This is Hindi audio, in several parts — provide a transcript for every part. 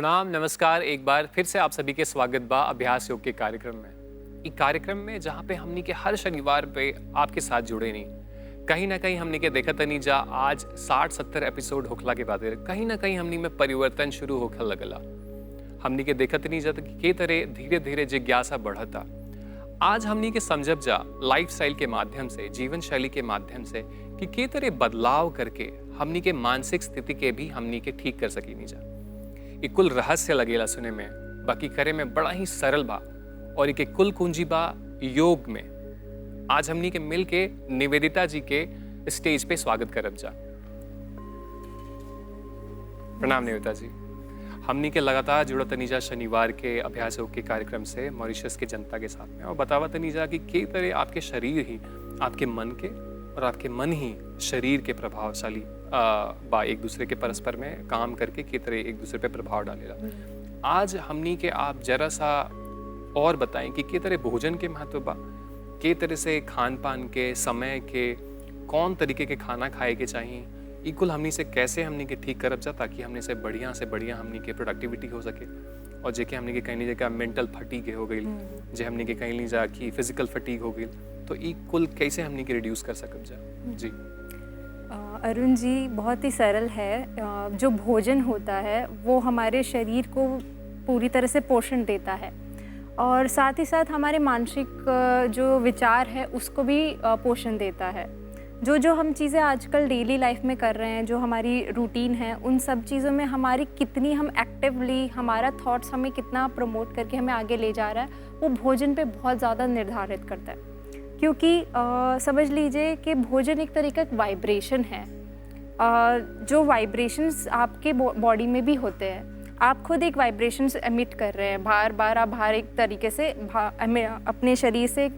प्रणाम, नमस्कार। एक बार फिर से आप सभी के स्वागत बा अभ्यास योग के कार्यक्रम में। एक कार्यक्रम में जहाँ पे हमनी के हर शनिवार पे आपके साथ जुड़े नहीं, कहीं ना कहीं हमनी के देखत नहीं जा आज 60-70 एपिसोड होखला के बाद कहीं ना कहीं हमनी में परिवर्तन शुरू होखल लगला। हमनी के देखत नहीं जाता कि के तरह धीरे धीरे जिज्ञासा बढ़ता। आज हमनी के समझब जा लाइफ स्टाइल के माध्यम से, जीवन शैली के माध्यम से कि के तरह बदलाव करके हमनी के मानसिक स्थिति के भी हमनी के ठीक कर सकी नहीं जा। एक कुल रहस्य लगेला सुने में, बाकी करे में बड़ा ही सरल बा और एक कुल कुंजी बा योग में। आज हमनी के मिल के निवेदिता जी के स्टेज पे स्वागत करब जा। प्रणाम निवेदिता जी। हमनी के लगातार जुड़त तनीजा शनिवार के अभ्यास योग के कार्यक्रम से मॉरिशस के जनता के साथ में, और बतावा तनीजा कि के तरह आपके शरीर ही आपके मन के और आपके मन ही शरीर के प्रभावशाली बा एक दूसरे के परस्पर में काम करके के तरह एक दूसरे पे प्रभाव डालेला। आज हमनी के आप जरा सा और बताएं कि के तरह भोजन के महत्व बा, के तरह से खान पान के समय के कौन तरीके के खाना खाए के चाहिए, इक्वल हमनी से कैसे हमनी के ठीक करब जा ताकि हमने से बढ़िया हमनी के प्रोडक्टिविटी हो सके, और जेके हमनी के कहीं जगह मेंटल फटीग हो गई, जे हमनी के कहीं जा कि फिजिकल फटीग हो गई, तो इक्वल कैसे हमनी के रिड्यूस कर सकब जा। जी अरुण जी, बहुत ही सरल है। जो भोजन होता है वो हमारे शरीर को पूरी तरह से पोषण देता है और साथ ही साथ हमारे मानसिक जो विचार है उसको भी पोषण देता है। जो हम चीज़ें आजकल डेली लाइफ में कर रहे हैं, जो हमारी रूटीन है, उन सब चीज़ों में हमारी कितनी हम एक्टिवली, हमारा थॉट्स हमें कितना प्रमोट करके हमें आगे ले जा रहा है, वो भोजन पे बहुत ज़्यादा निर्धारित करता है। क्योंकि समझ लीजिए कि भोजन एक तरीका का वाइब्रेशन है। जो वाइब्रेशंस आपके बॉडी में भी होते हैं, आप खुद एक वाइब्रेशंस एमिट कर रहे हैं, बार आप बाहर एक तरीके से अपने शरीर से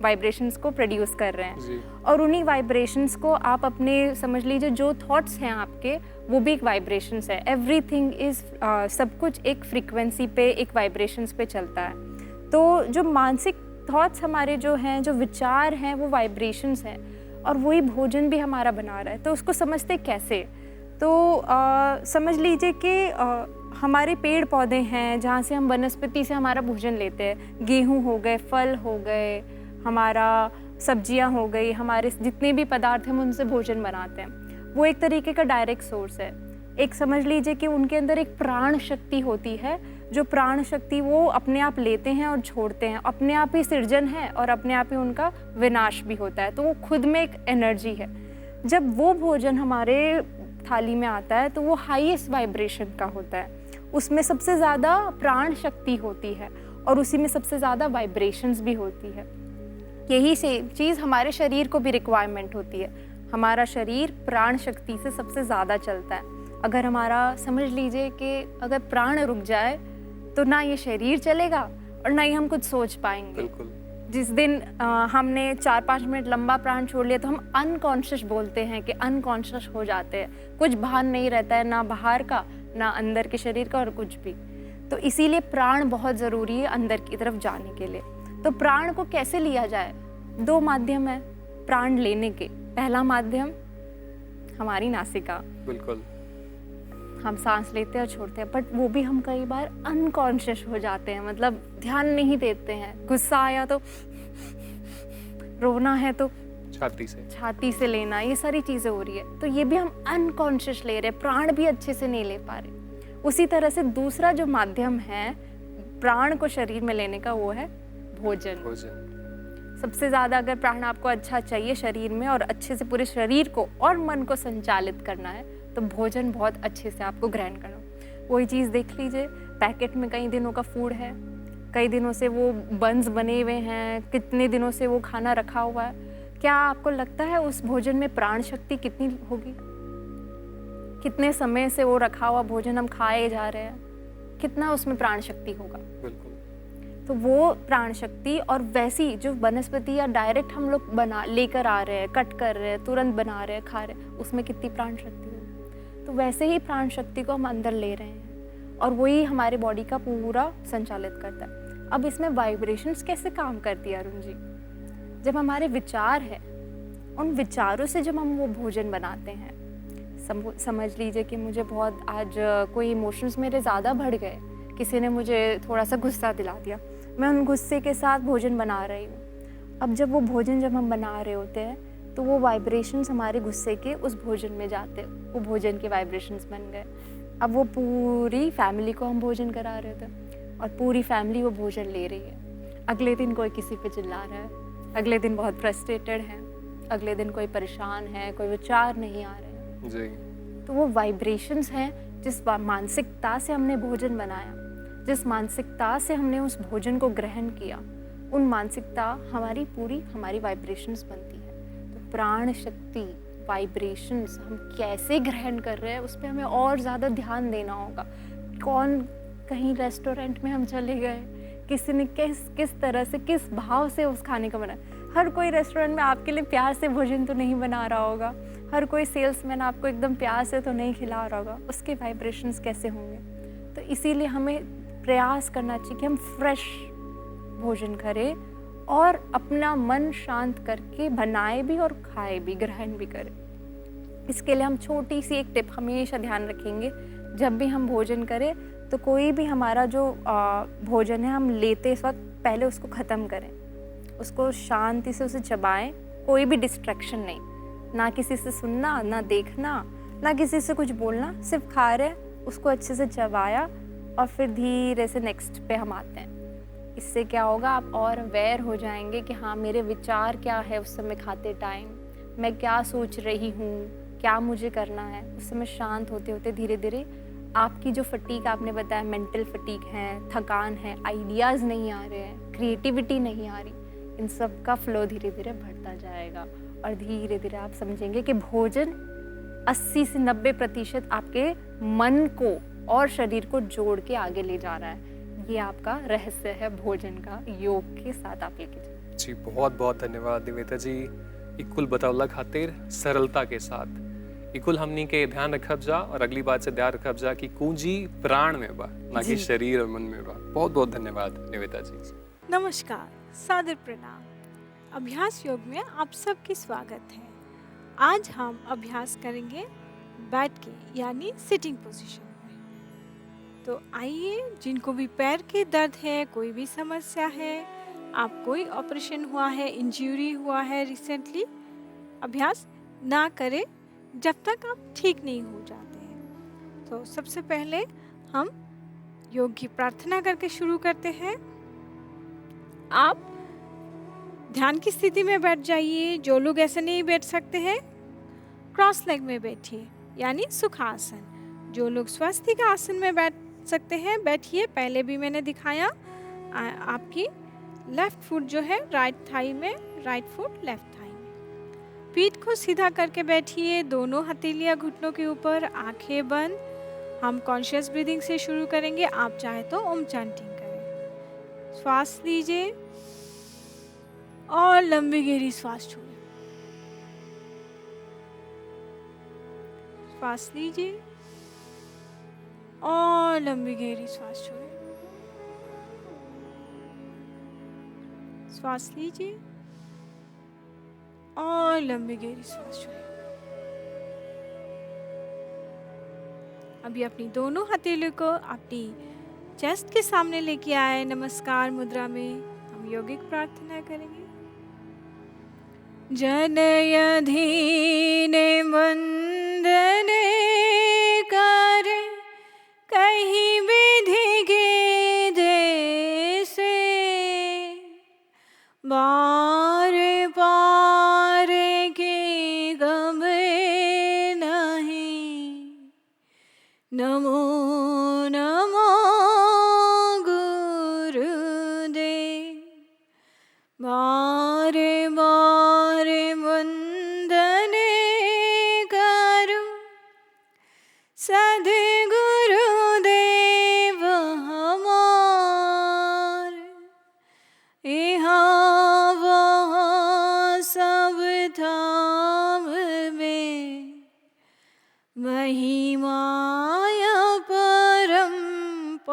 वाइब्रेशंस को प्रोड्यूस कर रहे हैं, और उन्हीं वाइब्रेशंस को आप अपने, समझ लीजिए जो थॉट्स हैं आपके, वो भी एक वाइब्रेशंस है। एवरीथिंग इज़ सब कुछ एक फ्रीक्वेंसी पे, एक वाइब्रेशंस पे चलता है। तो जो मानसिक थॉट्स हमारे जो हैं, जो विचार हैं, वो वाइब्रेशंस हैं, और वही भोजन भी हमारा बना रहा है। तो उसको समझते कैसे? तो समझ लीजिए कि हमारे पेड़ पौधे हैं जहाँ से हम वनस्पति से हमारा भोजन लेते हैं। गेहूँ हो गए, फल हो गए, हमारा सब्जियाँ हो गई, हमारे जितने भी पदार्थ हम उनसे भोजन बनाते हैं, वो एक तरीके का डायरेक्ट सोर्स है। एक समझ लीजिए कि उनके अंदर एक प्राण शक्ति होती है, जो प्राण शक्ति वो अपने आप लेते हैं और छोड़ते हैं, अपने आप ही सृजन है और अपने आप ही उनका विनाश भी होता है। तो वो खुद में एक एनर्जी है। जब वो भोजन हमारे थाली में आता है तो वो हाईएस्ट वाइब्रेशन का होता है, उसमें सबसे ज़्यादा प्राण शक्ति होती है और उसी में सबसे ज़्यादा वाइब्रेशंस भी होती है। यही सेम चीज़ हमारे शरीर को भी रिक्वायरमेंट होती है। हमारा शरीर प्राण शक्ति से सबसे ज़्यादा चलता है। अगर हमारा, समझ लीजिए कि अगर प्राण रुक जाए तो ना ये शरीर चलेगा और ना ही हम कुछ सोच पाएंगे। बिल्कुल। जिस दिन हमने 4-5 मिनट लंबा प्राण छोड़ लिया तो हम अनकॉन्शियस बोलते हैं कि अनकॉन्शियस हो जाते हैं, कुछ भान नहीं रहता है, ना बाहर का ना अंदर के शरीर का और कुछ भी। तो इसीलिए प्राण बहुत ज़रूरी है अंदर की तरफ जाने के लिए। तो प्राण को कैसे लिया जाए? 2 माध्यम है प्राण लेने के। पहला माध्यम हमारी नासिका। बिल्कुल। हम सांस लेते हैं और छोड़ते हैं, बट वो भी हम कई बार अनकॉन्शियस हो जाते हैं, मतलब ध्यान नहीं देते हैं। गुस्सा आया तो रोना है तो छाती से लेना, ये सारी चीज़ें हो रही है, तो ये भी हम अनकॉन्शियस ले रहे हैं, प्राण भी अच्छे से नहीं ले पा रहे। उसी तरह से दूसरा जो माध्यम है प्राण को शरीर में लेने का, वो है भोजन। सबसे ज़्यादा अगर प्राण आपको अच्छा चाहिए शरीर में और अच्छे से पूरे शरीर को और मन को संचालित करना है, तो भोजन बहुत अच्छे से आपको ग्रहण करना। वही चीज़ देख लीजिए, पैकेट में कई दिनों का फूड है, कई दिनों से वो बंस बने हुए हैं, कितने दिनों से वो खाना रखा हुआ है। क्या आपको लगता है उस भोजन में प्राण शक्ति कितनी होगी? कितने समय से वो रखा हुआ भोजन हम खाए जा रहे हैं, कितना उसमें प्राण शक्ति होगा? बिल्कुल। तो वो प्राण शक्ति, और वैसी जो वनस्पति या डायरेक्ट हम लोग लेकर आ रहे हैं, कट कर रहे हैं, तुरंत बना रहे हैं, खा रहे हैं, उसमें कितनी प्राण शक्ति होगी? तो वैसे ही प्राण शक्ति को हम अंदर ले रहे हैं और वही हमारे बॉडी का पूरा संचालित करता है। अब इसमें वाइब्रेशंस कैसे काम करती है अरुण जी? जब हमारे विचार है, उन विचारों से जब हम वो भोजन बनाते हैं, समझ लीजिए कि मुझे बहुत आज कोई इमोशंस मेरे ज़्यादा बढ़ गए, किसी ने मुझे थोड़ा सा गुस्सा दिला दिया, मैं उन गुस्से के साथ भोजन बना रही हूँ। अब जब वो भोजन जब हम बना रहे होते हैं तो वो वाइब्रेशंस हमारे गुस्से के उस भोजन में जाते, वो भोजन के वाइब्रेशंस बन गए। अब वो पूरी फैमिली को हम भोजन करा रहे थे और पूरी फैमिली वो भोजन ले रही है। अगले दिन कोई किसी पे चिल्ला रहा है, अगले दिन बहुत फ्रस्ट्रेटेड है, अगले दिन कोई परेशान है, कोई विचार नहीं आ रहे हैं जी। तो वो वाइब्रेशंस हैं जिस मानसिकता से हमने भोजन बनाया, जिस मानसिकता से हमने उस भोजन को ग्रहण किया, उन मानसिकता हमारी वाइब्रेशंस बनती है। तो प्राण शक्ति वाइब्रेशंस हम कैसे ग्रहण कर रहे हैं उस पर हमें और ज़्यादा ध्यान देना होगा। कहीं रेस्टोरेंट में हम चले गए, किसी ने किस तरह से किस भाव से उस खाने को बनाया। हर कोई रेस्टोरेंट में आपके लिए प्यार से भोजन तो नहीं बना रहा होगा, हर कोई सेल्समैन आपको एकदम प्यार से तो नहीं खिला रहा होगा, उसके वाइब्रेशंस कैसे होंगे। तो इसीलिए हमें प्रयास करना चाहिए कि हम फ्रेश भोजन करें और अपना मन शांत करके बनाए भी और खाए भी, ग्रहण भी करें। इसके लिए हम छोटी सी एक टिप हमेशा ध्यान रखेंगे, जब भी हम भोजन करें तो कोई भी हमारा जो भोजन है हम लेते इस वक्त पहले उसको ख़त्म करें, उसको शांति से उसे चबाएं, कोई भी डिस्ट्रैक्शन नहीं, ना किसी से सुनना, ना देखना, ना किसी से कुछ बोलना, सिर्फ खा रहे उसको अच्छे से चबाया और फिर धीरे से नेक्स्ट पे हम आते हैं। इससे क्या होगा, आप और अवेयर हो जाएंगे कि हाँ मेरे विचार क्या है उस समय खाते टाइम, मैं क्या सोच रही हूँ, क्या मुझे करना है। उस समय शांत होते होते धीरे धीरे आपकी जो फटीक आपने बताया, मेंटल फटीक है, थकान है, आइडियाज़ नहीं आ रहे हैं, क्रिएटिविटी नहीं आ रही, इन सब का फ्लो धीरे धीरे बढ़ता जाएगा और धीरे धीरे आप समझेंगे कि भोजन 80 से 90% आपके मन को और शरीर को जोड़ के आगे ले जा रहा है। ये आपका रहस्य है भोजन का, योग के साथ आप लेके जाए। जी, बहुत बहुत धन्यवाद निवेदिता जी। इकुल बतौला खातिर सरलता के साथ इकुल हमनी के ध्यान रखब जा और अगली बात से ध्यान रखब जा कि कुंजी प्राण में बा, ना कि शरीर और मन में बा। बहुत बहुत धन्यवाद निवेदिता जी। नमस्कार, सादर प्रणाम। अभ्यास योग में आप सबकी स्वागत है। आज हम अभ्यास करेंगे बैठ के, यानी सिटिंग पोजीशन में। तो आइए, जिनको भी पैर के दर्द है, कोई भी समस्या है, आप कोई ऑपरेशन हुआ है, इंजरी हुआ है रिसेंटली, अभ्यास ना करें जब तक आप ठीक नहीं हो जाते हैं। तो सबसे पहले हम योग की प्रार्थना करके शुरू करते हैं। आप ध्यान की स्थिति में बैठ जाइए। जो लोग ऐसे नहीं बैठ सकते हैं, क्रॉस लेग में बैठिए, यानी सुखासन। जो लोग स्वस्तिक आसन में बैठ सकते हैं, बैठिए। पहले भी मैंने दिखाया। आपकी लेफ्ट फुट जो है राइट थाई में, राइट फुट लेफ्ट थाई में। पीठ को सीधा करके बैठिए, दोनों हथेलियां घुटनों के ऊपर, आंखें बंद। हम कॉन्शियस ब्रीदिंग से शुरू करेंगे। आप चाहे तो ओम चैंटिंग करें। श्वास लीजिए और लंबी गहरी श्वास छोड़ें। श्वास लीजिए और लंबी गहरी श्वास छोड़ें। श्वास लीजिए और लंबी गहरी श्वास छोड़ें। अभी अपनी दोनों हथेलियों को अपनी चेस्ट के सामने लेके आए। नमस्कार मुद्रा में हम यौगिक प्रार्थना करेंगे। जनयधीने वंदने कर कहीं विधि के जैसे, बार पार के गमे नहीं। नमो नमो गुरुदेव। बारे बारे वंदने करूं सद्गुरुदेव हमार। यहाँ वहाँ सब धाम में महिमाया परम्पार।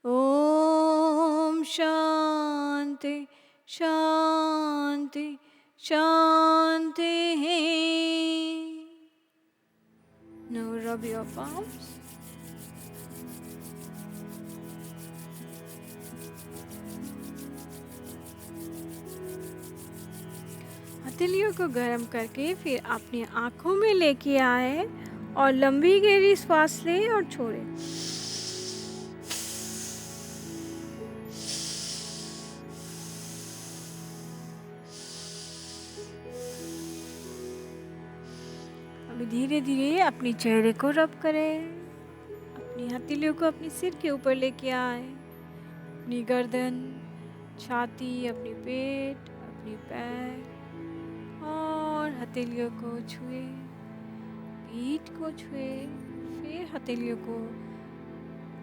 ओम शांति शांति शांति। rub your palms. हथेलियों को गर्म करके फिर अपनी आंखों में लेके आए और लंबी गहरी सांस ले और छोड़े। अभी धीरे धीरे अपने चेहरे को रब करें, अपनी हथेलियों को अपने सिर के ऊपर लेके आए, अपनी गर्दन, छाती, अपनी पेट, अपनी पैर और हथेलियों को छुए, पीठ को छुए, फिर हथेलियों को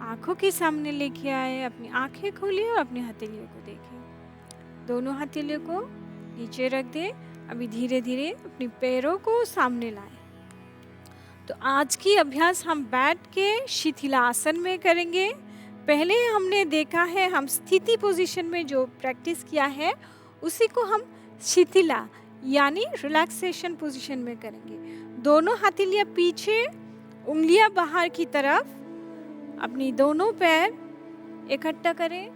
आंखों के सामने लेके आए, अपनी आंखें खोलिए और अपनी हथेलियों को देखें। दोनों हथेलियों को नीचे रख दें। अभी धीरे धीरे अपने पैरों को सामने लाएं। तो आज की अभ्यास हम बैठ के शिथिलासन में करेंगे। पहले हमने देखा है, हम स्थिति पोजीशन में जो प्रैक्टिस किया है उसी को हम शिथिला यानी रिलैक्सेशन पोजीशन में करेंगे। दोनों हथेलियां पीछे, उंगलियां बाहर की तरफ, अपनी दोनों पैर इकट्ठा करें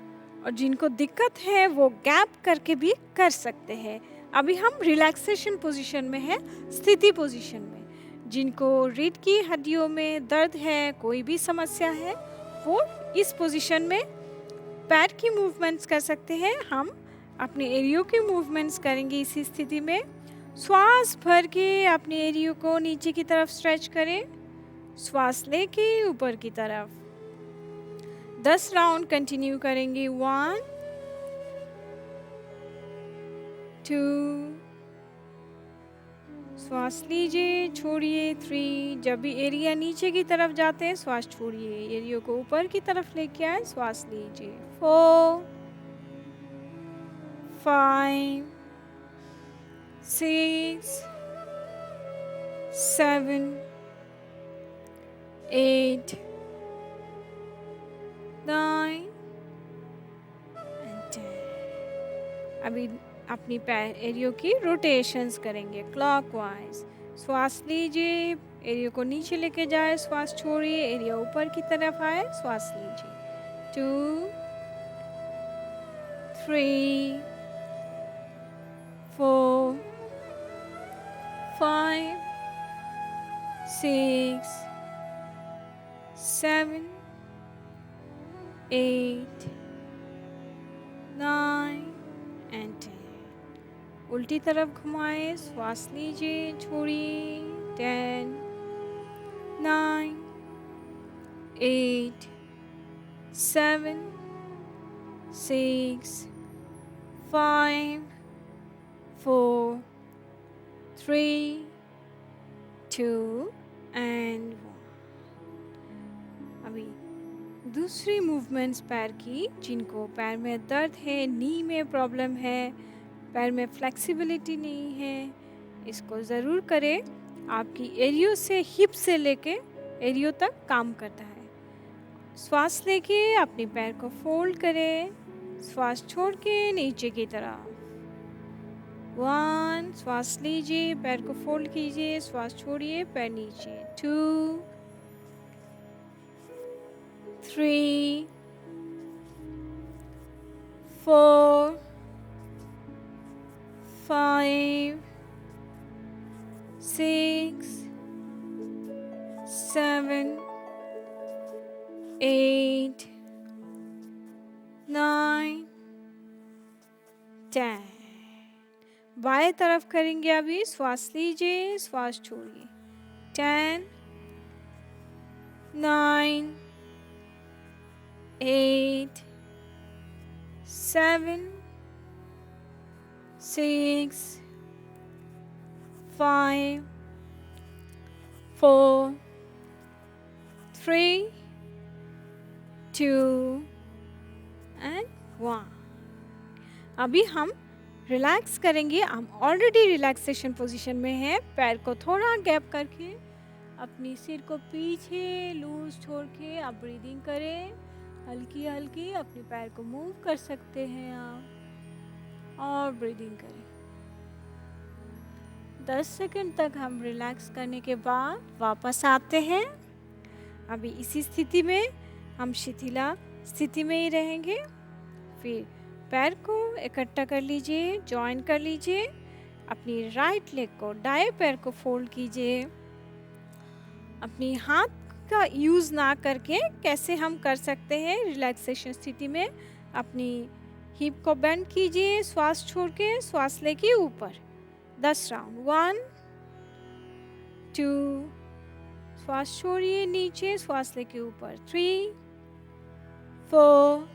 और जिनको दिक्कत है वो गैप करके भी कर सकते हैं। अभी हम रिलैक्सेशन पोजीशन में है, स्थिति पोजीशन में। जिनको रीढ़ की हड्डियों में दर्द है, कोई भी समस्या है, वो इस पोजीशन में पैर की मूवमेंट्स कर सकते हैं। हम अपने एरियो की मूवमेंट्स करेंगे इसी स्थिति में। श्वास भर के अपने एरियो को नीचे की तरफ स्ट्रेच करें, श्वास लेके ऊपर की तरफ 10 राउंड कंटिन्यू करेंगे। 1 2, श्वास लीजिए, छोड़िए। 3, जब भी एरिया नीचे की तरफ जाते हैं श्वास छोड़िए, एरियो को ऊपर की तरफ लेके आए, श्वास लीजिए। 4 5 6 7 8 9 and 10। अभी अपनी पैर एरियो की रोटेशंस करेंगे क्लॉकवाइज। श्वास लीजिए, एरियो को नीचे लेके जाए, श्वास छोड़िए, एरिया ऊपर की तरफ आए, श्वास लीजिए। 2 3 4 5 6 7 8 9 and 10। उल्टी तरफ घुमाए, श्वास लीजिए, छोड़िए। 10 9 8 7 6 5 4 3 2 and 1। अभी दूसरी मूवमेंट्स पैर की, जिनको पैर में दर्द है, नी में प्रॉब्लम है, पैर में फ्लेक्सिबिलिटी नहीं है, इसको ज़रूर करें। आपकी एरियो से, हिप से लेके एरियो तक काम करता है। श्वास लेके अपने पैर को फोल्ड करें, श्वास छोड़ के नीचे की तरफ। 1, श्वास लीजिए, पैर को फोल्ड कीजिए, श्वास छोड़िए, पैर नीचे। 2 3 4 5 6 7 8 9 10। बाएं तरफ करेंगे। अभी श्वास लीजिए, श्वास छोड़िए। 10 9 8 7 6 5 4 3 2 and 1। अभी हम रिलैक्स करेंगे। हम ऑलरेडी रिलैक्सेशन पोजीशन में हैं। पैर को थोड़ा गैप करके अपनी सिर को पीछे लूज छोड़ के आप ब्रीदिंग करें। हल्की हल्की अपने पैर को मूव कर सकते हैं आप, और ब्रीदिंग करें। 10 सेकंड तक हम रिलैक्स करने के बाद वापस आते हैं। अभी इसी स्थिति में हम शिथिला स्थिति में ही रहेंगे। फिर पैर को इकट्ठा कर लीजिए, जॉइन कर लीजिए। अपनी राइट लेग को, दाएं पैर को फोल्ड कीजिए। अपनी हाथ का यूज़ ना करके कैसे हम कर सकते हैं रिलैक्सेशन स्थिति में, अपनी हिप को बेंड कीजिए, श्वास छोड़ के, श्वास लेके ऊपर 10 राउंड। 1 2, श्वास छोड़िए नीचे, श्वास लेके ऊपर 3 4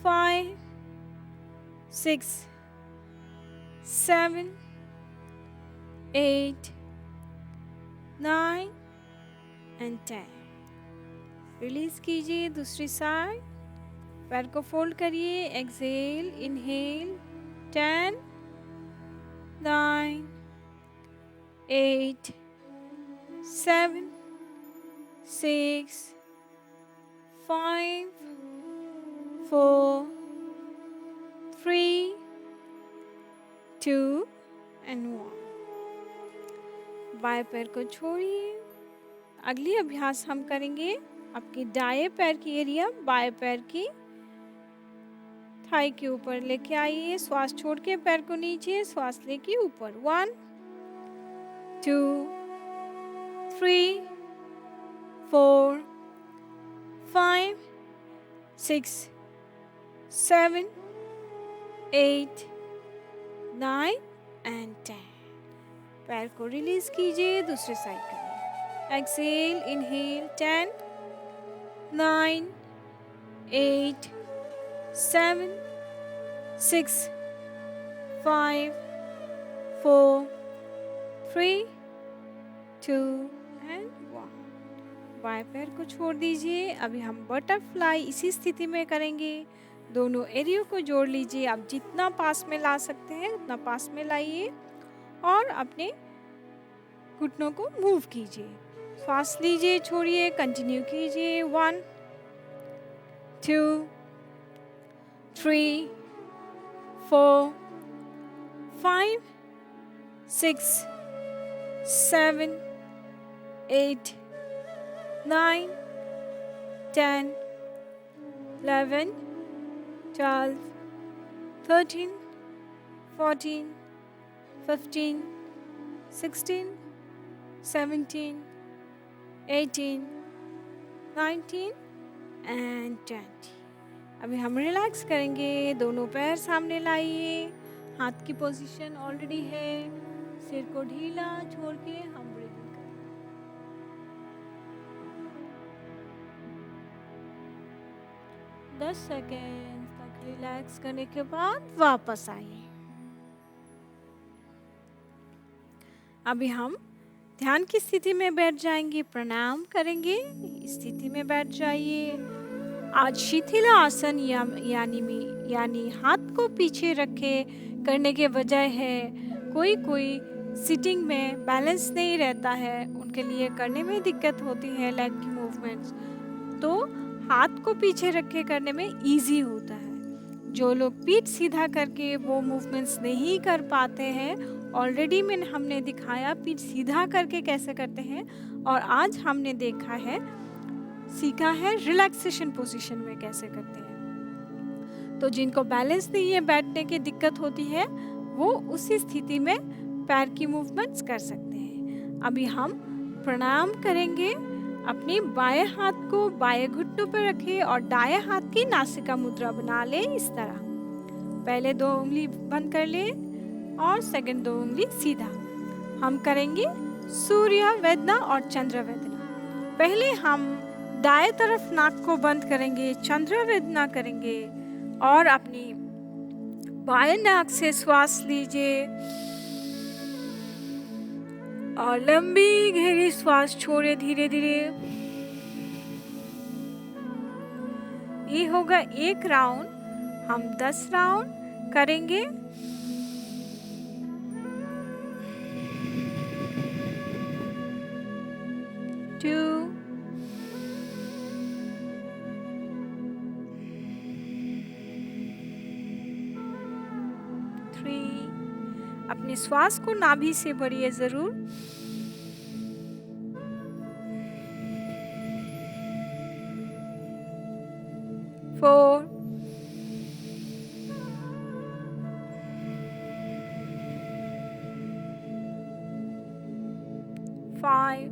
5 6 7 8 9 एंड 10। रिलीज कीजिए दूसरी साइड, पैर को फोल्ड करिए, एक्सेल, इनहेल 10 9 8 7 6 5 4 3 2 एंड 1। बाएं पैर को छोड़िए। अगली अभ्यास हम करेंगे आपके दाएं पैर की एरिया, बाएं पैर की थाई के ऊपर लेके आइए, श्वास छोड़ के पैर को नीचे, श्वास लेके ऊपर 1 2 3 4 5 6 7 8 9 एंड 10। पैर को रिलीज कीजिए, दूसरी साइड करिए। Exhale, inhale 10 9 8 7 6 5 4 3 2 and 1। बाएं पैर को छोड़ दीजिए। अभी हम बटरफ्लाई इसी स्थिति में करेंगे। दोनों एरियो को जोड़ लीजिए। आप जितना पास में ला सकते हैं उतना पास में लाइए और अपने घुटनों को मूव कीजिए। श्वास लीजिए, छोड़िए, कंटिन्यू कीजिए। 1 2 3 4 5 6 7 8 9 10 11 12 13 14 15 16 17 18 19 एंड 20। अभी हम रिलैक्स करेंगे। दोनों पैर सामने लाइए, हाथ की पोजीशन ऑलरेडी है। सिर को ढीला छोड़ के हम ब्रीदिंग करें। 10 सेकेंड तक रिलैक्स करने के बाद वापस आइए। अभी हम ध्यान की स्थिति में बैठ जाएंगे, प्रणाम करेंगे। इस स्थिति में बैठ जाइए। आज शिथिला आसन यानी हाथ को पीछे रखे करने के बजाय है। कोई सिटिंग में बैलेंस नहीं रहता है, उनके लिए करने में दिक्कत होती है लेग की मूवमेंट्स, तो हाथ को पीछे रखे करने में इजी होता है। जो लोग पीठ सीधा करके वो मूवमेंट्स नहीं कर पाते हैं, ऑलरेडी हमने दिखाया पीठ सीधा करके कैसे करते हैं, और आज हमने सीखा है रिलैक्सेशन पोजीशन में कैसे करते हैं। तो जिनको बैलेंस नहीं है, बैठने की दिक्कत होती है, वो उसी स्थिति में पैर की मूवमेंट्स कर सकते हैं। अभी हम प्रणाम करेंगे। अपनी बाएं हाथ को बाएं घुटनों पर रखें और दाएं हाथ की नासिका मुद्रा बना ले। इस तरह पहले 2 उंगली बंद कर ले और सेकंड 2 उंगली सीधा। हम करेंगे सूर्य वेदना और चंद्र वेदना। पहले हम दाएं तरफ नाक को बंद करेंगे, चंद्र वेदना करेंगे और अपनी बाएं नाक से श्वास लीजिए और लंबी गहरी श्वास छोड़े धीरे धीरे। ये होगा 1 राउंड। हम 10 राउंड करेंगे। टू, 3। अपने श्वास को नाभि से भरिए जरूर। 4, 5,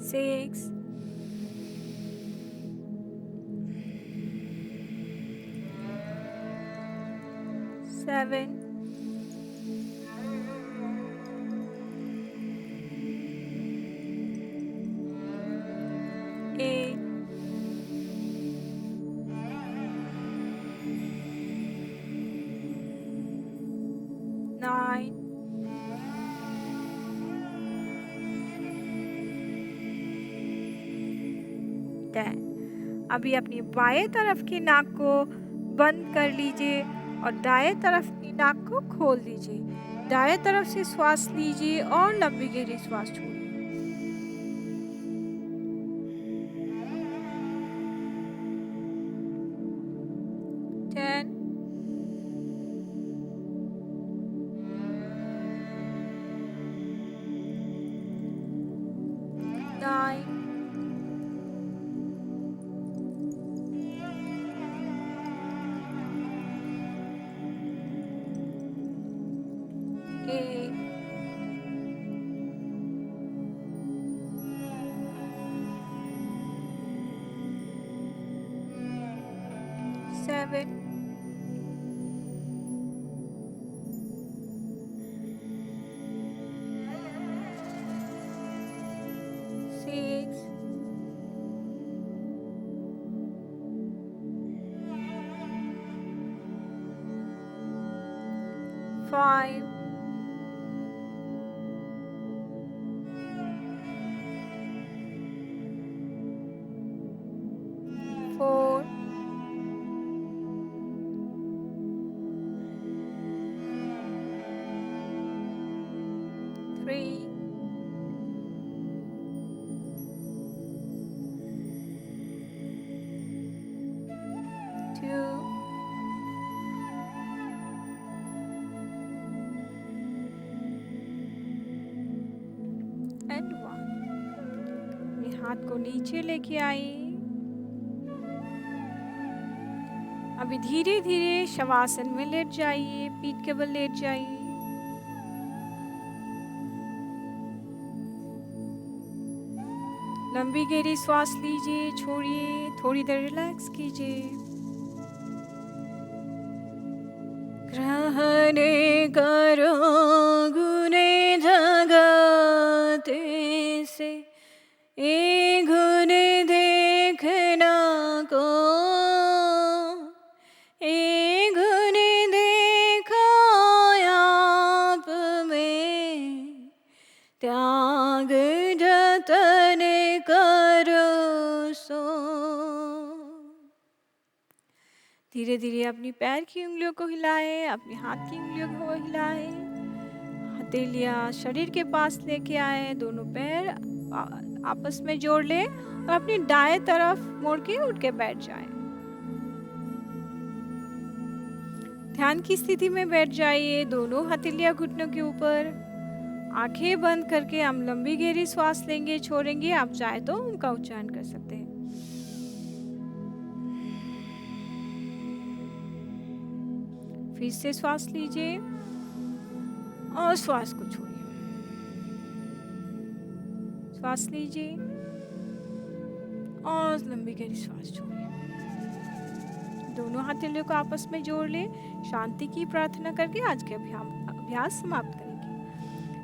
6, 7, 8, 9, 10। अभी अपनी बाएं तरफ की नाक को बंद कर लीजिए और दाएं तरफ की नाक को खोल दीजिए। दाएं तरफ से श्वास लीजिए और लंबी गहरी श्वास छोड़िए। 10, 9, 8, 7, 6, 5, 4, 3, 2, and 1। अपने हाथ को नीचे लेके आइए। अभी धीरे धीरे शवासन में लेट जाइए, पीठ के बल लेट जाइए। लंबी गहरी श्वास लीजिए, छोड़िए, थोड़ी देर रिलैक्स कीजिए। ग्रहणे करो गुने जगते से, ए गुने देखना को, ए गुने देखो आप में, त्याग जतन करो सो। धीरे धीरे अपनी पैर की उंगलियों को हिलाएं, अपने हाथ की उंगलियों को हिलाएं। हथेलियां शरीर के पास लेके आए, दोनों पैर आपस में जोड़ लें और अपनी दाएं तरफ मोड़ के उठ के बैठ जाएं। ध्यान की स्थिति में बैठ जाइए, दोनों हथेलियां घुटनों के ऊपर। आंखें बंद करके हम लंबी गहरी श्वास लेंगे, छोड़ेंगे। आप चाहे तो उनका उच्चारण कर सकते हैं। फिर से श्वास लीजिए और श्वास को छोड़िए। श्वास लीजिए और लंबी गहरी श्वास छोड़िए। दोनों हथेलियों को आपस में जोड़ ले। शांति की प्रार्थना करके आज के अभ्यास समाप्त करेंगे।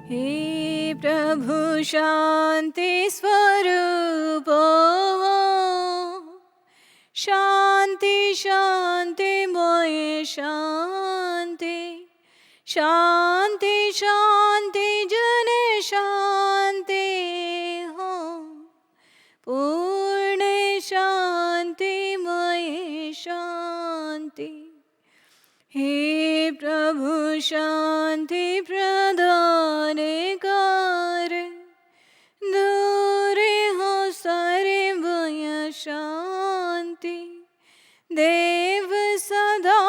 हे प्रभु शांति स्वरूप, शांति शांतिमय शांति, शांति शांति जन शांति हो, पूर्ण शांतिमय शांति। हे प्रभु शांति प्रदान कर, दूर हो सारे भय शांति, देव सदा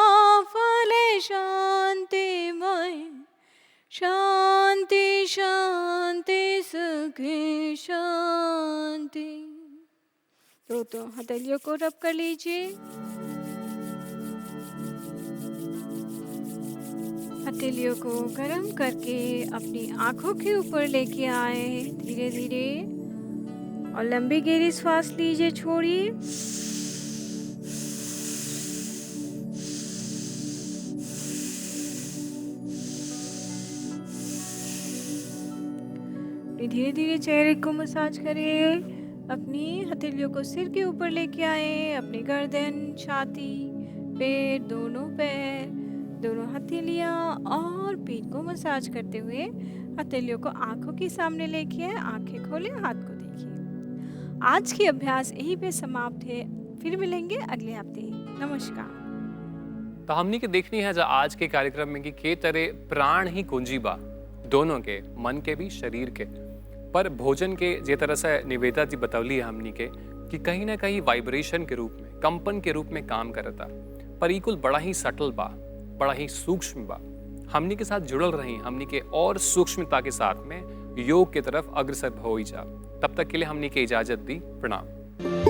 फले शांतिमय शांति शांति सके शांति। तो हथेलियों को रब कर लीजिए। हथेलियों को गर्म करके अपनी आंखों के ऊपर लेके आए धीरे धीरे, और लंबी गहरी सांस लीजिए, छोड़िए। धीरे धीरे चेहरे को मसाज करिए। अपनी हथेलियों को सिर के ऊपर लेके आए, अपनी गर्दन, छाती, पैर, दोनों हथेलियाँ और पीठ को मसाज करते हुए हथेलियों को आंखों के सामने लेके आए। आंखें खोले, हाथ को देखिए। आज की अभ्यास यहीं पे समाप्त है। फिर मिलेंगे अगले हफ्ते। नमस्कार। तो हमनी के देखनी है जहाँ आज के कार्यक्रम में कि के तरह प्राण ही कुंजी बा, दोनों के, मन के भी शरीर के। पर भोजन के जे तरह से निवेदा जी बतौली है हमनी के कि कहीं ना कहीं वाइब्रेशन के रूप में, कंपन के रूप में काम करता, पर इकुल बड़ा ही सटल बा, बड़ा ही सूक्ष्म बा। हमनी के साथ जुड़ल रही, हमनी के और सूक्ष्मता के साथ में योग के तरफ अग्रसर हो ही जा। तब तक के लिए हमनी के इजाजत दी। प्रणाम।